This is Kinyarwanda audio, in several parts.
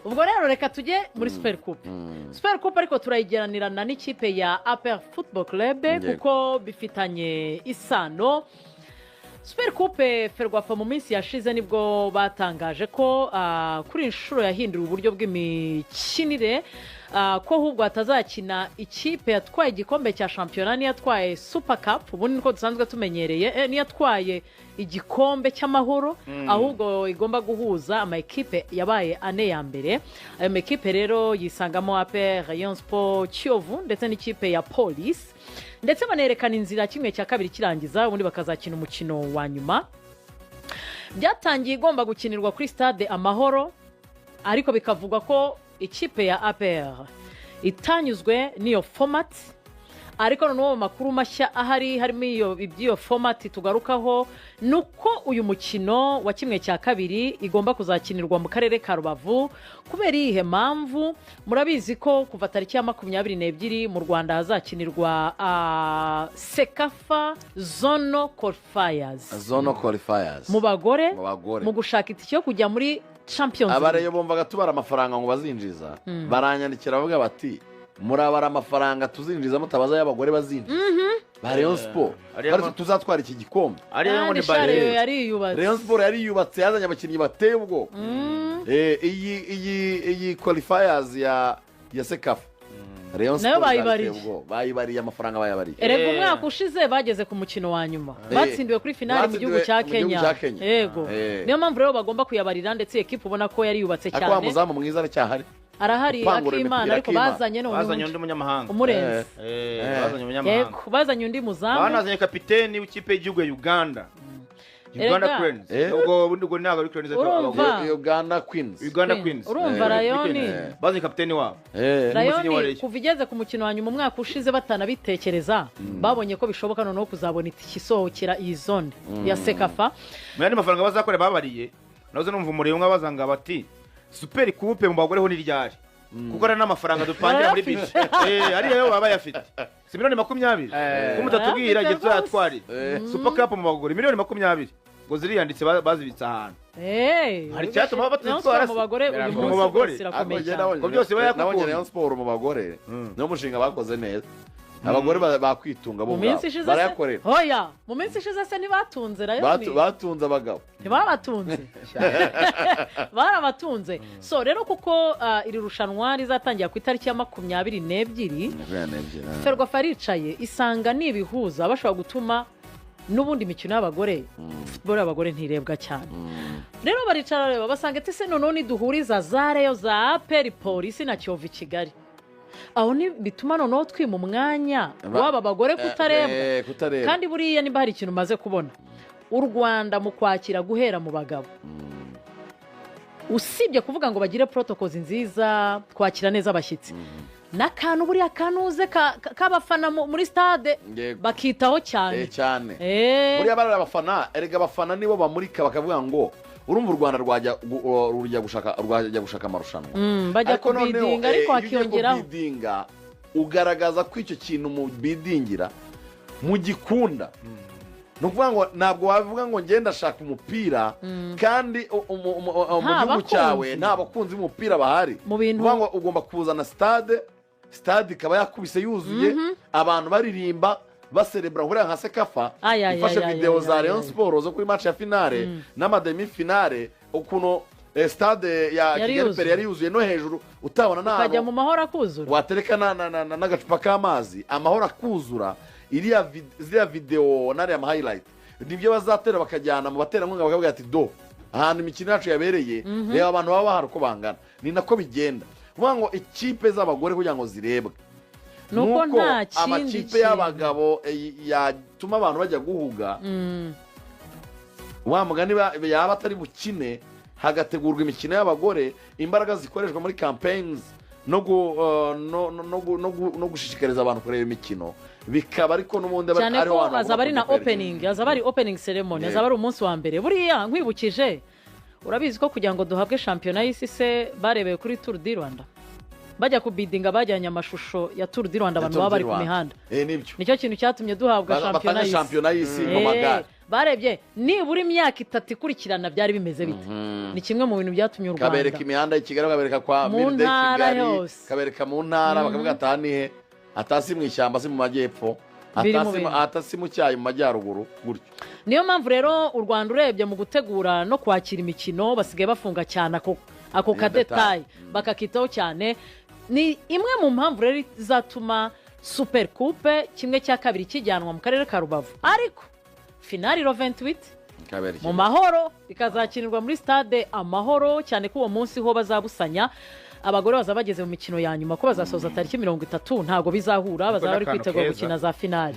ubwo rero reka tujye muri super coupe super coupe ariko turayigeranirana n'ikipe ya APR Football Club kuko bifitanye isano. Super coupe Ferwafa mu minsi yashize nibwo batangaje ko kuri inshuro yahindura uburyo bw'imikinire ko ahubwo atazakina ikipe yatwaye igikombe cya shampiyona n'iyatwaye super cup ubundi niko dusanzwe tumenyereye n'iyatwaye igikombe cy'amahoro ahubwo igomba guhuza ama ekipe yabaye ane ya mbere. Ayo ekipe rero yisangamo APR, Rayon Sport, Kiyovu ndetse n'ikipe ya Police, ndetse banerekana inzira kimwe cya kabiri kirangiza ubundi bakazakina umukino wa nyuma. Byatangiye igomba gukinirwa kuri stade Amahoro ariko bikavugwa ko ikipe ya APR itanyuzwe n'iyo format, ariko noneho makuru mashya ahari harimo iyo format tugarukaho nuko uyu mukino wa kimwe cya kabiri igomba kuzakinirwa mu karere ka Rubavu. Kubera iyihe mpamvu? Murabizi ko kuva tariki ya 22 mu Rwanda hazakinirwa Sekafa Zone Qualifiers mu bagore mu gushaka itike yo kujya muri Champions League. Abareyo bumvaga tubara amafaranga ngo bazinjiza baranyandikira bavuga bati murabara amafaranga tuzinjiza mutabaza y'abagore bazinjiza ba Rayon Sport bari tuzatwara iki gikombe ariyo ngo ni bare Rayon Sport yari yubatse yazanye abakinnyi bateye ubwo iyi qualifiers ya Sekafa Rayon Sport bayibariye amafaranga bayabariye. Erega umwaka ushize bageze ku mukino wa nyuma batsindiwe kuri finale mu gihugu cya Kenya. Yego niyo mpamvu rero bagomba kuyabarira, ndetse ekipe ubona ko yari yubatse cyane. Akwa muzamu mwiza aracyahari arahari Akimana, ariko bazanye undi munyamahanga umurenze bazanye umunyamahanga bazanye undi muzamu banazanye kapiteni w'ikipe y'igihugu ya Uganda Queens. Ubwo ntabwo ari Queens Uganda Queens urumva Rayoni bazanye kapiteni wabo. Rayoni kuva igeze ku mukino wa nyuma umwaka ushize batanabitekereza babonye ko bishoboka noneho kuzabona ikisohokera iyi zone ya Sekafa. Mwandi mafaranga bazakore babariye nazo numva umuriro umwe bazanga bati super coupe mu bagore ho niryari kuko ari n'amafaranga dupangira muri bice ari yo baba yafite si miliyoni 20 ko mutatubwira igihe tuzatwari super cup mu bagore miliyoni 20 ngo ziriyanditse bazibitsa ahantu hari cyatuma batutwara mu bagore uyu munsi sirakomeye ngo byose bayakubonye Rayon Sport mu bagore no mushinga bakoze neza abagore bakwitunga bo barayakorera. Hoya mu minsi ishize se ntibatunze Rayoni batunze abagabo ntibabatunze barabatunze. So rero kuko iri rushanwa rizatangira ku itariki ya 22 Ferwafa ricaye isanga nibihuza bashobora gutuma n'ubundi mikino y'abagore football y'abagore ntirebwa cyane. Rero baricara reba basanga ati se none duhuriza za Rayon za APR Police na Kiyovu Kigali, aho ni bituma noneho twima umwanya waba bagore kutarebwa. Kandi buriya nimba hari ikintu maze kubona u Rwanda mu kwakira guhera mu bagabo usibye kuvuga ngo bagire protocols nziza kwakira neza abashyitsi n'akantu buriya kanuze k'abafana muri stade bakitaho cyane buriya barara abafana. Erega abafana nibo bamurika bakavuga ngo urumva u Rwanda rujya gushaka amarushanwa bajya kubidinga ariko hakiyongeraho ugaragaza ko icyo kintu mu bidingira mu gikunda. Nukuvuga ngo ntabwo wavuga ngo ngenda shaka umupira kandi mu gihugu cyawe nta bakunzi b'umupira bahari. Nukuvuga ngo ugomba kuzana stade ikaba yakubise yuzuye abantu baririmba baserebra huriya nka Sekafa ifashe video za Rayon Sport zo kuri match ya finale n'amademi finale ukuntu stade ya Kigali yari yuzuye no hejuru utabona nabo ukajya mu mahoro akuzura watereka n'agacupa k'amazi amahoro akuzura. Iriya video nari ya highlight nibyo bazatera bakajyana mu baterankunga bakavuga ati do ahantu imikino yacu yabereye reba abantu baba bahari uko bangana. Ni nako bigenda kuvuga ngo ikipe z'abagore kugira ngo zirebwe nuko nta kindi amakipe y'abagabo yatuma abantu bajya guhuga wa mugani yaba atari bukine hagategurwa imikino y'abagore imbaraga zikoreshwa muri campaigns no gushishikariza abantu kureba imikino bikaba ariko n'ubundi ari ho bazaba ari na opening azaba ari opening ceremony azaba ari umunsi wa mbere. Buriya nkwibukije urabizi ko kugira ngo duhabwe shampiyona y'isi se barebeye kuri Tour du Rwanda bajya kubidinga bajyanye amashusho ya Tour du Rwanda abantu baba bari ku mihanda. Nibyo nicyo kintu cyatumye duhabwa shampiyona y'isi mu magare barebye nibura imyaka 3 ikurikirana byari bimeze bite ni kimwe mu bintu byatumye u Rwanda kabereka imihanda y'Ikigali kabereka kwa Mu Milde ntara Kigali yose. kabereka mu ntara bakavuga atanihe atasi mu ishyamba si mu majyepfo Biri mu bintu. atasi mu cyayi mu majyaruguru gutyo niyo mpamvu rero u Rwanda urebye mu gutegura no kwakira imikino basigaye bafunga cyane ako kadetayi bakakitaho cyane ni imwe mu mpamvu rero izatuma super coupe kimwe cya kabiri kijyanwa mu karere ka Rubavu ariko finali ro 28 mu mahoro bikazakinirwa muri stade Amahoro cyane ko uwo munsi ho bazabusanya abagore bazaba bageze mu mikino ya nyuma ko bazasoza tariki 30 ntago bizahura bazaba bari kwitegura gukina za finali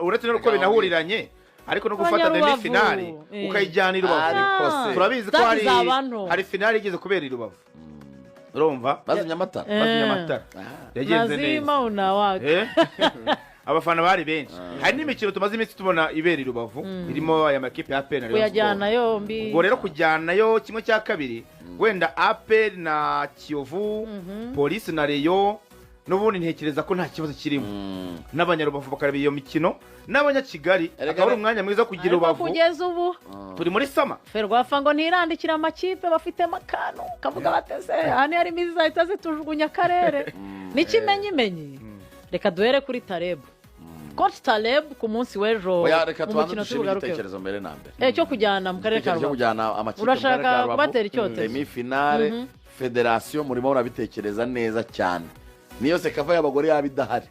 uretse no ko binahuriranye ariko no gufata demi finali ukayijyana i Rubavu turabizi ko hari finali igeze kubera i Rubavu urumva bazimya amatara yagenze neza abafana bari benshi hari n'imikino tumaze iminsi tubona ibera i Rubavu irimo aya makipe ya APR na kuyajyana yombi ubwo rero kujyanayo kimwe cya kabiri wenda APR na Kiyovu polisi na Reyo n'ubundi ntekereza ko nta kibazo kirimo n'abanyarubavu bakareba iyo mikino n'abanyakigali akaba ari umwanya mwiza kugira Rubavu kugeza ubu turi muri sama Ferwafa ngo ntirandikira amakipe bafite makano kavuga bateze hani hari mizi zahita zitujugunya akarere n'ikimenyimenyi reka duhere kuri Taleb Coach Taleb ku munsi w'ejo reka tubanze dushime igitekerezo mbere na mbere cyo kujyana mu karere ka Rubavu urashaka kubatera icyotezo demi finale federation murimo urabitekereza neza cyane niyo sekava y'abagore yabidahari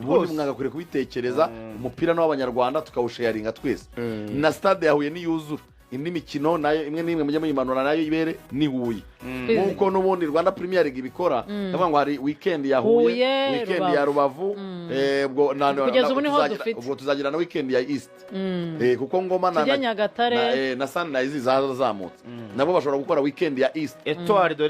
ubundi mwagakwiye kubitekereza umupira n'abanyarwanda tukawusharinga twese na stade yahuye niyuzura indi mikino nayo imwe n'imwe mujye muyimanura nayo ibere ni Huye nkuko n'ubundi Rwanda Premier League ibikora ndavuga ngo hari weekend ya Huye weekend ya Rubavu ubwo tuzagira na weekend ya East kuko Ngoma na Sunrise zazamutse nabo bashobora gukora weekend ya East Etoile de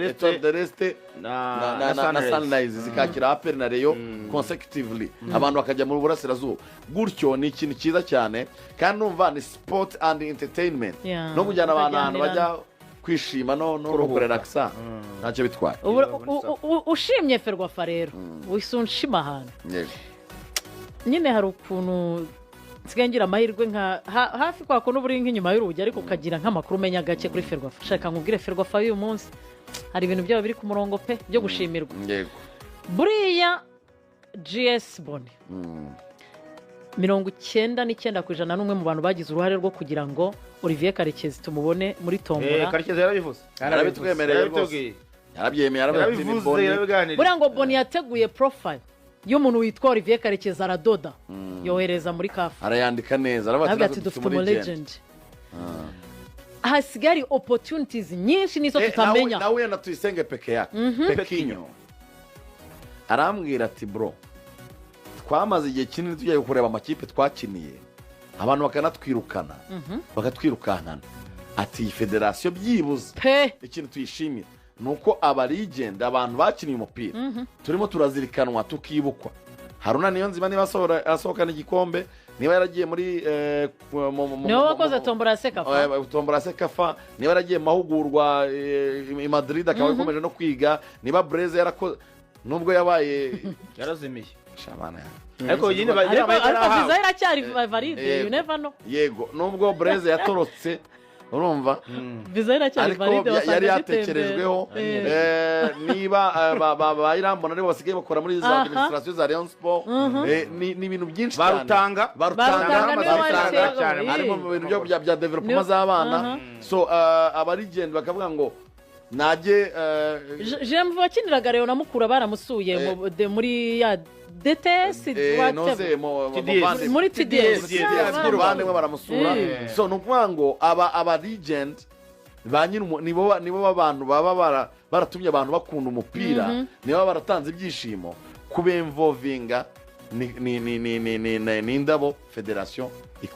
l'Est na Sunrise zikakira APR na Reyo consecutively abantu bakajya mu burasirazuba gutyo ni ikintu cyiza cyane kandi numva ni sport and entertainment no kujyana abantu bajya kwishima no kurelaxa ntacyo bitwaye ushimye Ferwafa rero wisunshima ahantu nyine hari ukuntu nsigaye ngira amahirwe nka hafi kwako n'uburi nk'inyuma y'urugi ariko ukagira nk'amakuru umenya gake kuri Ferwafa shaka nkubwire Ferwafa y'uyu munsi hari ibintu byabo biri ku murongo pe byo gushimirwa buriya GS Boni 99% n'umwe mu bantu bagize uruhare rwo kugira ngo Olivier Karekezi tumubone muri tombora Karekezi yarabivuze yarabitwemereye rwose yarabyemeye yarabivuze buriya ngo Boni yateguye profile y'umuntu witwa Olivier Karekezi aradoda yohereza muri kafu arayandika neza aravuga ati dufite umu legend hasigari opportunities nyinshi nizo tutamenya nawe na tuyisenge peke yake pekinyo arambwira ati bro twamaze igihe kinini tugiye kureba amakipe twakiniye abantu bakanatwirukana bakatwirukankana ati federation byibuze ikintu tuyishimira nuko abarigenda abantu bakiniye umupira turimo turazirikanwa tukibukwa Haruna niyo nzima niba asohokana igikombe niba yaragiye muri niba wakoze tombora sekafa niba yaragiye mahugurwa i Madrid akaba yakomeje no kwiga niba Breze yarakoze nubwo yabaye yarazimiye shabana ariko yine viza iracyari valide you never know yego nubwo Breze yatorotse urumva viza iracyari valide yari yatekerejweho niba bayirambona ari basigaye bakora muri za administration za Rayon Sport ni ibintu byinshi cyane barutanga cyane harimo mu bintu bya development z'abana so abarigenda bakavuga ngo najye Jemvu wakiniraga rero na mukura baramusuye muri ya DTS muri TDS bande baramusura so nukuvuga ngo aba legend nibo abantu baba baratumye abantu bakunda umupira nibo baratanze ibyishimo kubemvovinga ni indabo federation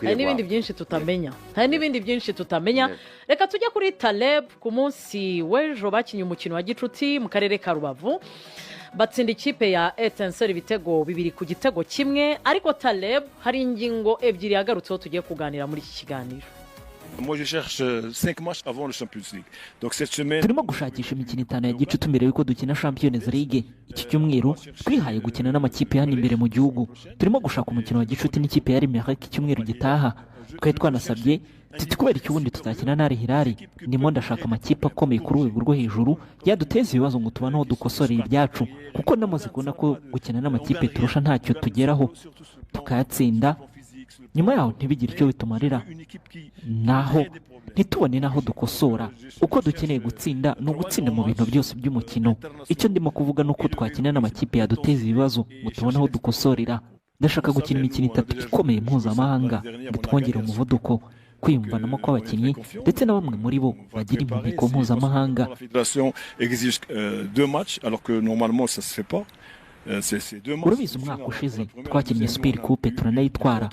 hari n'ibindi byinshi tutamenya reka tujya kuri Taleb ku munsi w'ejo bakinye umukino wa gicuti mu karere ka Rubavu batsinda ikipe ya Etincelle ibitego 2-1 ariko Taleb hari ingingo ebyiri yagarutseho tugiye kuganira muri iki kiganiro Moi, je cherche 5 matchs avant le Champions League. Donc cette semaine, turimo gushakisha imikino 5 ya gicuti mbere yuko dukina Champions League. Iki cyumweru twihaye gukina n'amakipe hano imbere mu gihugu. Turimo gushaka umukino wa gicuti n'ikipe ya Reagan iki cyumweru gitaha. Twari twanasabye kubera ikibundi tutakina na Hilal. Ndimo ndashaka amakipe akomeye kuri urwego rwo hejuru yaduteza ibibazo ngo tubane aho dukosorera ibyacu, kuko namaze kubona ko gukina n'amakipe turusha ntacyo tugeraho tukayatsinda, nyuma yaho ntibigire icyo bitumarira, naho ntitubone naho dukosora. Uko dukeneye gutsinda ni ugutsinda mu bintu byose by'umukino. Icyo ndimo kuvuga ni uko twakina n'amakipe yaduteza ibibazo ngo tubone aho dukosorera. Ndashaka gukina imikino 3 ikomeye mpuzamahanga ngo twongere umuvuduko, kwiyumvanamo kw'abakinnyi ndetse na bamwe muri bo bagira impumeko mpuzamahanga. la fédération exige 2 matchs alors que normalement ça se fait pas. Urabizi umwaka ushize twakinnye Super Coupe turanayitwara.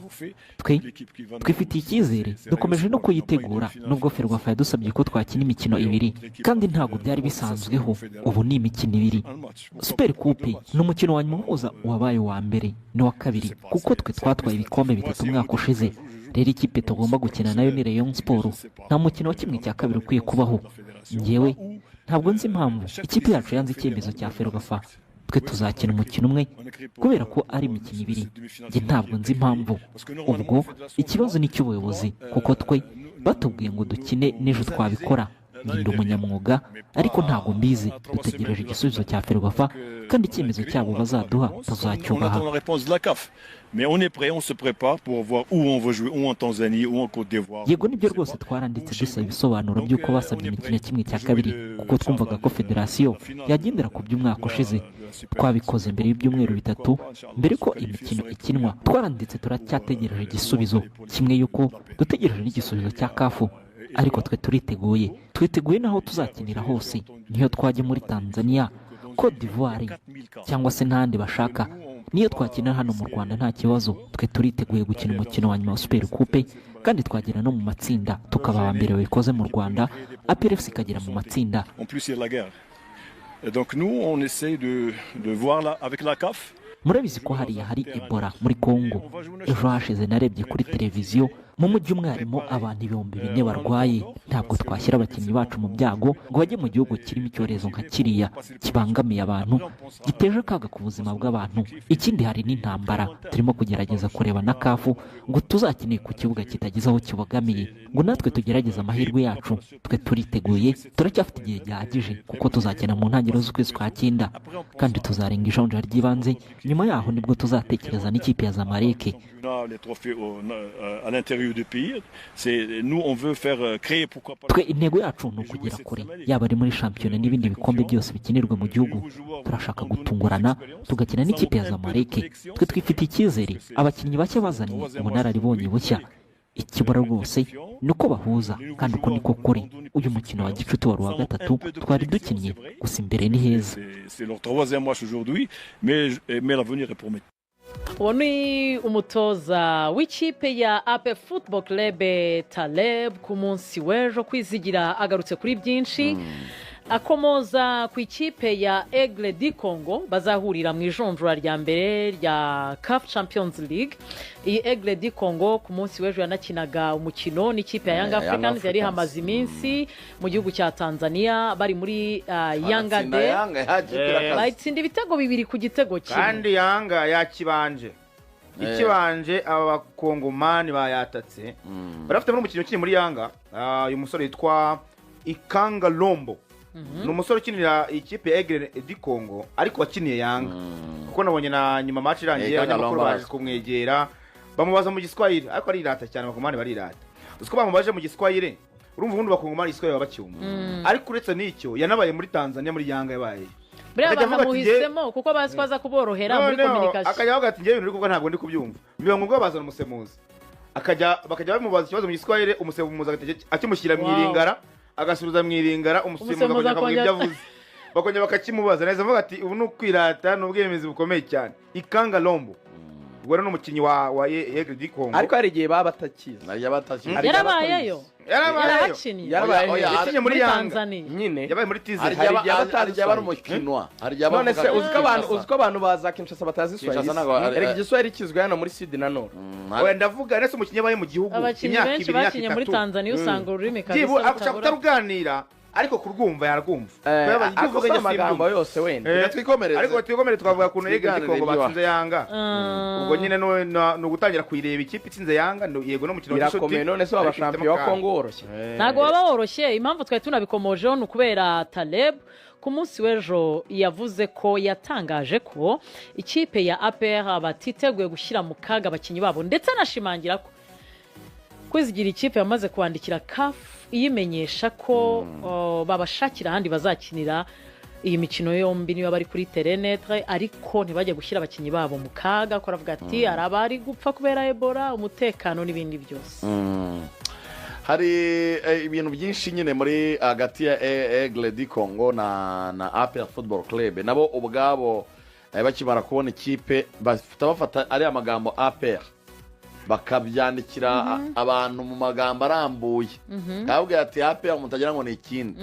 Twifitiye icyizere, dukomeje no kuyitegura nubwo Ferwafa yadusabye ko twakina imikino 2 kandi ntabwo byari bisanzweho. Ubu ni imikino 2. Super Coupe ni umukino wa nyuma uhuza uwabaye wa mbere n'uwa kabiri, kuko twe twatwaye ibikombe 3 umwaka ushize. Rero ikipe tugomba gukina nayo ni Rayon Sport. Nta mukino wa kimwe cya kabiri ukwiye kubaho. Njyewe ntabwo nzi impamvu ikipe yacu yanze icyemezo cya Ferwafa. Twe tuzakina umukino umwe kubera ko ari imikino 2. Njye ntabwo nzi impamvu. Ubwo ikibazo ni cy'ubuyobozi, kuko twe batubwiye ngo dukine n'ejo twabikora. Ndi umunyamwuga ariko ntabwo mbizi. Dutegereje igisubizo cya Ferwafa kandi icyemezo cyabo bazaduha tuzacyubaha. Mais on est prêt, on se prépare pour voir où on veut jouer, ou en Tanzanie, ou en Côte d'Ivoire. Yego nibyo rwose twaranditse dusaba ibisobanuro by'uko basabye imikino 1 cya kabiri, kuko twumvaga ko federasiyo yagendera ku by'umwaka ushize. Twabikoze mbere y'ibyumweru 3 mbere ko imikino ikinwa. Twaranditse turacyategereje igisubizo, kimwe yuko dutegereje n'igisubizo cya kafu. Ariko twe twiteguye naho tuzakinira hose, niyo twajya muri Tanzania, Côte d'Ivoire cyangwa se n'ahandi bashaka. Niyo twakina hano mu Rwanda nta kibazo. Twe turiteguye gukina umukino wa nyuma wa Super Coupe kandi twagera no mu matsinda tukaba abambere babikoze mu Rwanda. APRFC ikagera mu matsinda. En plus c'est la guerre. Et donc nous on essaie de voir là avec la CAF. Murabizi ko hari Ebola muri Congo. Ejo hashize narebye kuri televiziyo mu mujyi umwe harimo abantu 4,000 barwaye. Ntabwo twashyira abakinnyi bacu mu byago ngo bajye mu gihugu kirimo icyorezo nka kiriya kibangamiye abantu, giteje akaga ku buzima bw'abantu. Ikindi hari n'intambara. Turimo kugerageza kureba na kafu ngo tuzakeneye ku kibuga kitagize aho kibogamiye, ngo natwe tugerageze amahirwe yacu. Twe turiteguye, turacyafite igihe gihagije kuko tuzakina mu ntangiriro z'ukwezi kwa 9 kandi tuzarenga ijonjora ry'ibanze. Nyuma yaho nibwo tuzatekereza n'ikipe ya Zamalek. Les trophées à l'intérieur du pays, c'est nous on veut faire créer pourquoi pas. Twe intego yacu no kugera kure, yaba ari muri shampiyona n'ibindi bikombe byose bikinirwa mu gihugu. Turashaka gutungurana tugakina n'ikipe ya Zamalek. Twe twifitiye icyizere, abakinnyi bake bazanye ubunararibonye bushya. Ikibura rwose nuko bahuza, kandi uko niko kuri. Uyu mukino wa gicuti wari wa 3 twari dukinnye, gusa imbere ni heza. C'est leur 3e match aujourd'hui, mais l'avenir est prometteur. uwo ni umutoza w'ikipe ya APR Football Club Taleb ku munsi w'ejo kwizigira agarutse kuri byinshi. Akomoza ku ikipe ya Aigle du Congo bazahurira mu ijonjora rya mbere rya CAF Champions League. Iyi Aigle du Congo ku munsi w'ejo yanakinaga umukino n'ikipe ya Young Africans yari hamaze iminsi mu gihugu cya Tanzania bari muri Yanga Day. Bayitsinda ibitego 2 ku gitego kimwe. Kandi Yanga yakibanje. Ikibanje aba bakongomani bayatatse. Barafite n'umukino kiri muri Yanga. Uyu musore yitwa Ikanga Lombo. Ni umusore ukinira ikipe ya Aigle du Congo ariko wakiniye Yanga. Kuko nabonye na nyuma match irangiye abanyamakuru baje kumwegera bamubaza mu Giswahili, ariko ari irata cyane bakongomani bari irata. Usko bamubaje mu Giswahili urumva ubundi bakongomani Giswahili babacyumva. Ariko uretse n'icyo yanabaye muri Tanzania muri Yanga yabaye. Buriya banamuhisemo kuko bazwaza kuborohera muri communication. Akajya avuga ati ngiye ibintu kuko ntabwo ndi kubyumva. Biba ngombwa bazana umusemuzi. Bakajya bamubaza ikibazo mu Giswahili, umusemuzi akimushyira mu iringara agasubiza mu iringara, umusemuzi akavuga ibyo avuze. Bakongera bakakimubaza neza avuga ati ubu n'ukwirata n'ubwemezi bukomeye cyane. Ikanga Lombo ubwo n'umukinnyi wa Aigle du Congo, ariko hari igihe baba batakiza. Yarabayeyo yarabakinnye yakinye muri Yanga nyine yabaye muri Tizi hari bari umukinwa none se uziko abantu baza Kinshasa batazi Swahili erega igiswahili kizwe hano muri Sud na Nord wenda vuga nese umukinnyi yabaye mu gihugu imyaka 2 bakinye muri Tanzania usanga ururimi kabisa utaruganira ariko kurwumva yaragumva kuvuga amagambo yose wenda twikomereze ariko twikomereze twavuga kuntu yega Kongo batsinze Yanga ubwo nyine no gutangira kuyireba ikipe itsinze Yanga yego no mukino w'ishuti birakomeye none se waba champion wa Kongo woroshye ntago waba woroshye impamvu twari tunabikomojeho ni ukubera Taleb ku munsi w'ejo yavuze ko yatangaje ko ikipe ya APR batiteguye gushyira mu kaga abakinnyi babo ndetse anashimangira ko kwizigira ikipe yamaze kwandikira CAF iyimenyesha ko babashakira ahandi bazakinira iyi mikino yombi niyo bari kuri terenetre ariko ntibajye gushyira abakinnyi babo mu kaga ko aravuga ati arabari gupfa kubera Ebola umutekano n'ibindi byose hari ibintu byinshi nyine muri hagati ya Aigle du Congo na APR Football Club nabo ubwabo bakimara kubona ikipe bafata ari amagambo APR bakabyandikira abantu mu magambo arambuye kavuga ati APR mutagira ngo ni ikindi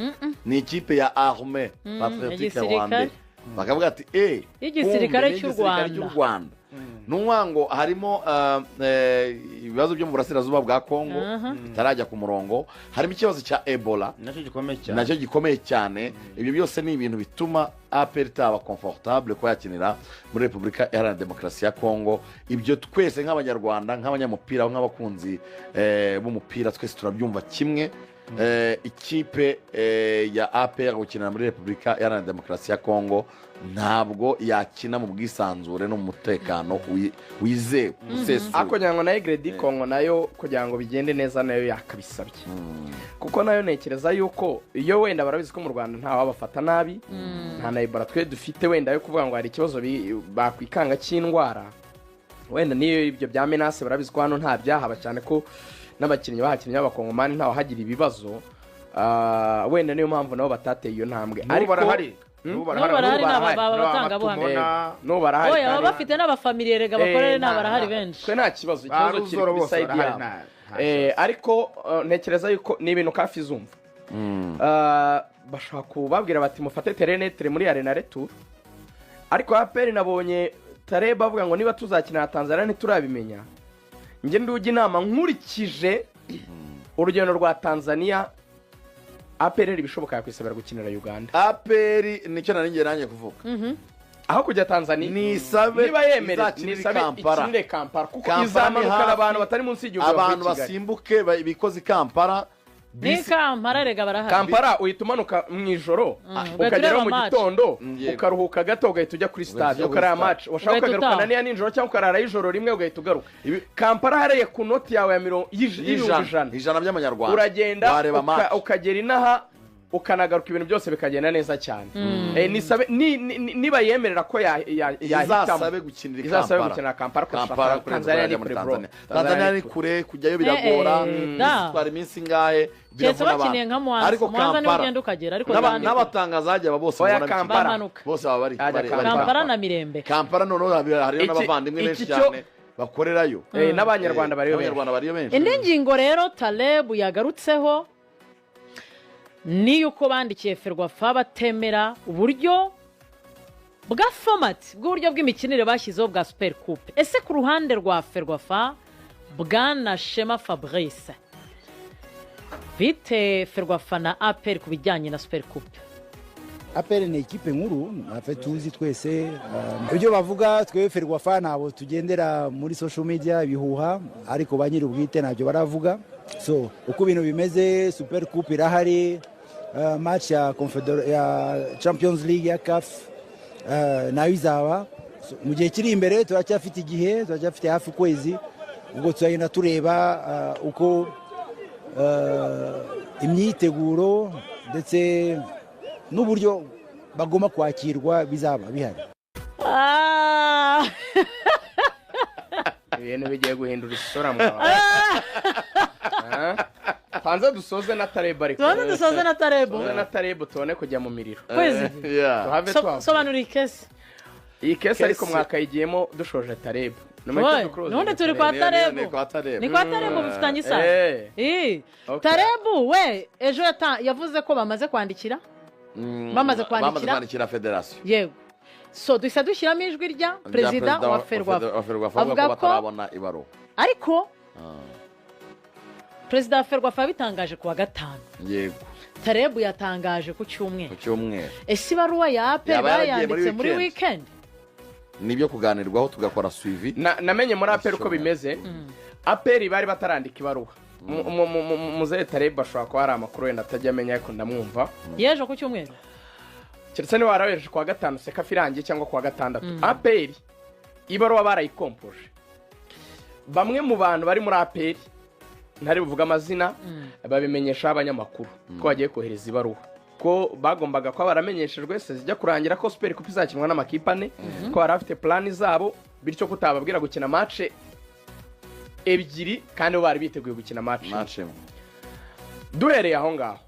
ni ikipe ya armée patriotique rwanda bakavuga ati igisirikare cy'u Rwanda n'umwango harimo ibibazo byo mu burasirazuba bwa Kongo bitarajya ku murongo harimo ikibazo cya Ebola nacyo gikomeye cyane ibyo byose ni ibintu bituma APR itaba comfortable ko yakinira muri Repubulika Iharanira Demokarasi ya Kongo ibyo twese nk'abanyarwanda nk'abanyamupira nk'abakunzi b'umupira twese turabyumva kimwe ikipe ya APR gukinira muri Repubulika Iharanira Demokarasi ya Kongo ntabwo yakina mu bwisanzure no mu mutekano wizewe usesuye ako nyango na Aigle du Congo nayo kugira ngo bigende neza nayo yakabisabye kuko nayo nekereza yuko iyo wenda barabizi ko mu Rwanda nta wabafata nabi nta na Ebola twe dufite wenda yo kuvuga ngo hari ikibazo bakwikanga cy'indwara wenda niyo ibyo bya menace barabizi ko hano nta byahaba cyane ko n'abakinnyi bahakinnye b'abakongomani ntaho hagira ibibazo wenda niyo mpamvu nabo batateye iyo ntambwe ariko barahari baba bafite n'abafamiliye rega bakorere n'abarahari benshi twe nta kibazo kiri beside yabo ariko ntekereza yuko ni ibintu kafi zumva bashaka kubabwira bati mufate terenetre muri arena retour ariko APR nabonye Taleb bavuga ngo niba tuzakina Tanzania ntiturabimenya nge ndugi inama nkurikije urugendo rwa Tanzania APR ibishoboka yakwisabira gukinira Uganda APR nicyo naringiye nanjye kuvuga aho kujya Tanzania nisabe niba yemere nisabe ikinire Kampala kuko izamanuka abantu batari munsi y'igihugu abantu basimbuke bikoze Kampala ni Kampala rega barahari Kampala uhitumanuka mu ijoro ukagera mu gitondo ukaruhuka gato ugahita ujya kuri stade ukarara match washaka kugarukana niya ninjoro cyangwa ukarara y'ijoro rimwe ugahita ugaruka Kampala hariye ku noti yawe ya 100 by'amanyarwanda uragenda ukagera inaha ukanagaruka ibintu byose bikagenda neza cyane nisabe niba yemerera ko izasabe gukinira Kampala Tanzania ni kure bro Tanzania ni kure kujyayo biragora twara iminsi ngahe cyese bakiniye nka Mwanza niwe ugenda ukagera ariko n'abatangaza hajya bose bose baba bari Kampala na Mirembe Kampala noneho hariyo n'abavandimwe benshi cyane bakorerayo n'abanyarwanda bariyo benshi indi ngingo rero Taleb yagarutseho ni yuko bandikiye Ferwafa batemera uburyo bwa format bw'uburyo bw'imikinire bashyizeho bwa Super Coupe ese ku ruhande rwa Ferwafa bwana Shema Fabrice bite Ferwafa na APR ku bijyanye na Super Coupe APR ni ikipe nkuru nafe tuzi twese ibyo bavuga twe Ferwafa nabo tugendera muri social media bihuha ariko banyiri ubwite nabyo baravuga so uko ibintu bimeze Super Coupe irahari match ya Champions League ya CAF nayo izaba mu gihe kiri imbere turacyafite igihe turacyafite hafi kwezi ubwo turagenda tureba uko imyiteguro ndetse n'uburyo bagomba kwakirwa bizaba bihari ibintu bigiye guhindura isura mu Panza dusoze na Taleb ariko dusoze na Taleb tubone kujya mu miriro sobanura ikesi iyi kesi ariko mwakayigiyemo dushoje Taleb none turi kwa tarebu ni kwa tarebu bifitanye isano tarebu we ejo yavuze ko bamaze kwandikira bamaze kwandikira federasiyo yego so duhita dushyiramo ijwi rya perezida wa ferwafa avuga ko batarabona ibaruwa ariko perezida wa ferwafa yabitangaje ku wa gatanu yego tarebu yatangaje ku cyumweru ese ibaruwa ya aperi bayanditse muri weekend nibyo kuganirwaho tugakora suivi namenye muri aperi uko bimeze aperi bari batarandika ibaruwa muzehe tarebu ashobora kuba hari amakuru wenda atajya amenya ariko ndamwumva yejo ku cyumweru keretse niba warawereje ku wa gatanu sekafi irangiye cyangwa ku wa gatandatu aperi ibaruwa barayikompoje bamwe mu bantu bari muri aperi ntari buvuga amazina babimenyesha abanyamakuru ko bagiye kohereza ibaruwa ko bagombaga kuba baramenyeshejwe zijya kurangira ko Super Cup izakinwa n'amakipe ane ko bari bafite plani zabo bityo kutababwira gukina match ebyiri kandi bari biteguye gukina match duhereye aho ngaho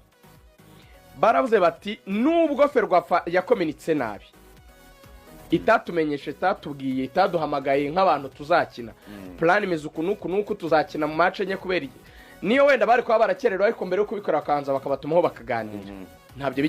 baravuze bati nubwo ferwafa yakominitse nabi itatumenyeshe itatubwiye itaduhamagaye nk'abantu tuzakina plan imeze uku tuzakina mu match enye kubera niyo wenda bari kuba barakererwa ariko mbere yo kubikora akanza bakabatumaho bakaganira ntabyo